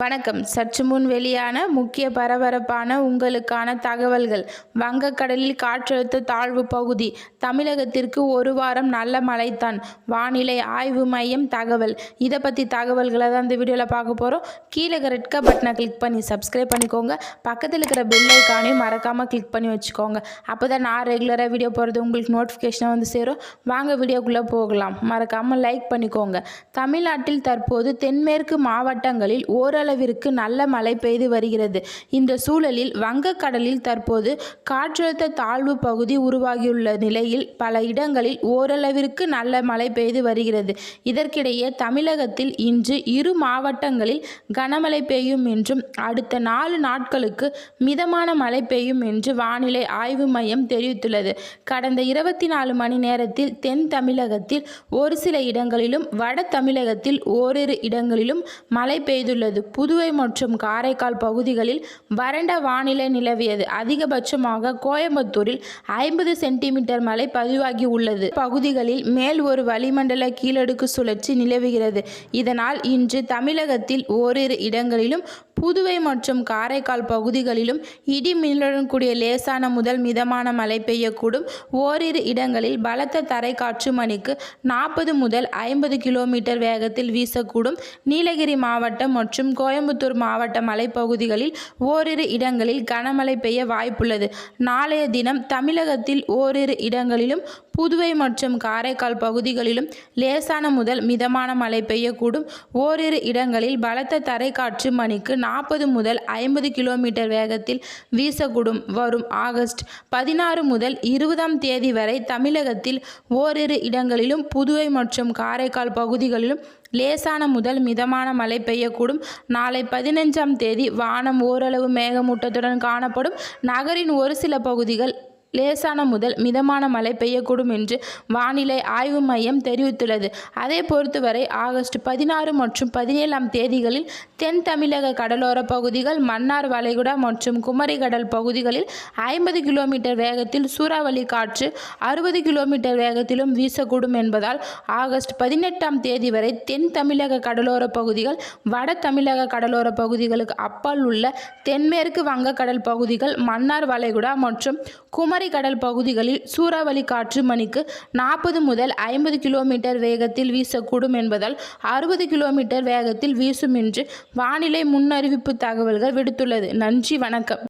வணக்கம். சற்று முன் வெளியான முக்கிய பரபரப்பான உங்களுக்கான தகவல்கள். வங்கக்கடலில் காற்றழுத்த தாழ்வு பகுதி. தமிழகத்திற்கு ஒரு வாரம் நல்ல மழைத்தான். வானிலை ஆய்வு மையம் தகவல். இதை பற்றி தகவல்களை தான் இந்த வீடியோவில் பார்க்க போகிறோம். கீழே ரெட் கலர் பட்டனை கிளிக் பண்ணி சப்ஸ்கிரைப் பண்ணிக்கோங்க. பக்கத்தில் இருக்கிற பெல் ஐக்கானையும் மறக்காமல் கிளிக் பண்ணி வச்சுக்கோங்க. அப்போ தான் நான் ரெகுலராக வீடியோ போகிறது உங்களுக்கு நோட்டிஃபிகேஷனாக வந்து சேரும். வாங்க வீடியோக்குள்ளே போகலாம். மறக்காமல் லைக் பண்ணிக்கோங்க. தமிழ்நாட்டில் தற்போது தென்மேற்கு மாவட்டங்களில் ஓரளவிற்கு நல்ல மழை பெய்து வருகிறது. இந்த சூழலில் வங்கக்கடலில் தற்போது காற்றழுத்த தாழ்வு பகுதி உருவாகியுள்ள நிலையில் பல இடங்களில் ஓரளவிற்கு நல்ல மழை பெய்து வருகிறது. இதற்கிடையே தமிழகத்தில் இன்று இரு மாவட்டங்களில் கனமழை பெய்யும் என்றும் அடுத்த 4 நாட்களுக்கு மிதமான மழை பெய்யும் என்று வானிலை ஆய்வு மையம் தெரிவித்துள்ளது. கடந்த 24 மணி நேரத்தில் தென் தமிழகத்தில் ஒரு சில இடங்களிலும் வட தமிழகத்தில் ஓரிரு இடங்களிலும் மழை பெய்துள்ளது. புதுவை மற்றும் காரைக்கால் பகுதிகளில் வறண்ட வானிலை நிலவியது. அதிகபட்சமாக கோயம்புத்தூரில் 50 சென்டிமீட்டர் மழை பதிவாகி உள்ளது. பகுதிகளில் மேல் ஒரு வளிமண்டல கீழடுக்கு சுழற்சி நிலவுகிறது. இதனால் இன்று தமிழகத்தில் ஓரிரு இடங்களிலும் புதுவை மற்றும் காரைக்கால் பகுதிகளிலும் இடி மின்னலுடன் கூடிய லேசான முதல் மிதமான மழை பெய்யக்கூடும். ஓரிரு இடங்களில் பலத்த தரைக்காற்று மணிக்கு 40 முதல் 50 கிலோமீட்டர் வேகத்தில் வீசக்கூடும். நீலகிரி மாவட்டம் மற்றும் கோயம்புத்தூர் மாவட்ட மலைப்பகுதிகளில் ஓரிரு இடங்களில் கனமழை பெய்ய வாய்ப்புள்ளது. நாளைய தினம் தமிழகத்தில் ஓரிரு இடங்களிலும் புதுவை மற்றும் காரைக்கால் பகுதிகளிலும் லேசான முதல் மிதமான மழை பெய்யக்கூடும். ஓரிரு இடங்களில் பலத்த தரைக்காற்று மணிக்கு 40 முதல் 50 கிலோமீட்டர் வேகத்தில் வீசக்கூடும். வரும் ஆகஸ்ட் 16 முதல் 20ஆம் தேதி வரை தமிழகத்தில் ஓரிரு இடங்களிலும் புதுவை மற்றும் காரைக்கால் பகுதிகளிலும் லேசான முதல் மிதமான மழை பெய்யக்கூடும். நாளை 15ஆம் தேதி வானம் ஓரளவு மேகமூட்டத்துடன் காணப்படும். நகரின் ஒரு சில பகுதிகள் லேசான முதல் மிதமான மழை பெய்யக்கூடும் என்று வானிலை ஆய்வு மையம் தெரிவித்துள்ளது. அதை பொறுத்தவரை ஆகஸ்ட் 16 மற்றும் 17ஆம் தேதிகளில் தென் தமிழக கடலோர பகுதிகள், மன்னார் வளைகுடா மற்றும் குமரி கடல் பகுதிகளில் 50 கிலோமீட்டர் வேகத்தில் சூறாவளி காற்று 60 கிலோமீட்டர் வேகத்திலும் வீசக்கூடும் என்பதால் ஆகஸ்ட் 18ஆம் தேதி வரை தென் தமிழக கடலோர பகுதிகள், வட தமிழக கடலோர பகுதிகளுக்கு அப்பால் உள்ள தென்மேற்கு வங்கக்கடல் பகுதிகள், மன்னார் வளைகுடா மற்றும் குமரி கடல் பகுதிகளில் சூறாவளி காற்று மணிக்கு 40 முதல் 50 கிலோமீட்டர் வேகத்தில் வீசக்கூடும் என்பதால் 60 கிலோமீட்டர் வேகத்தில் வீசும் என்று வானிலை முன்னறிவிப்பு தகவல்கள் விடுத்துள்ளது. நன்றி, வணக்கம்.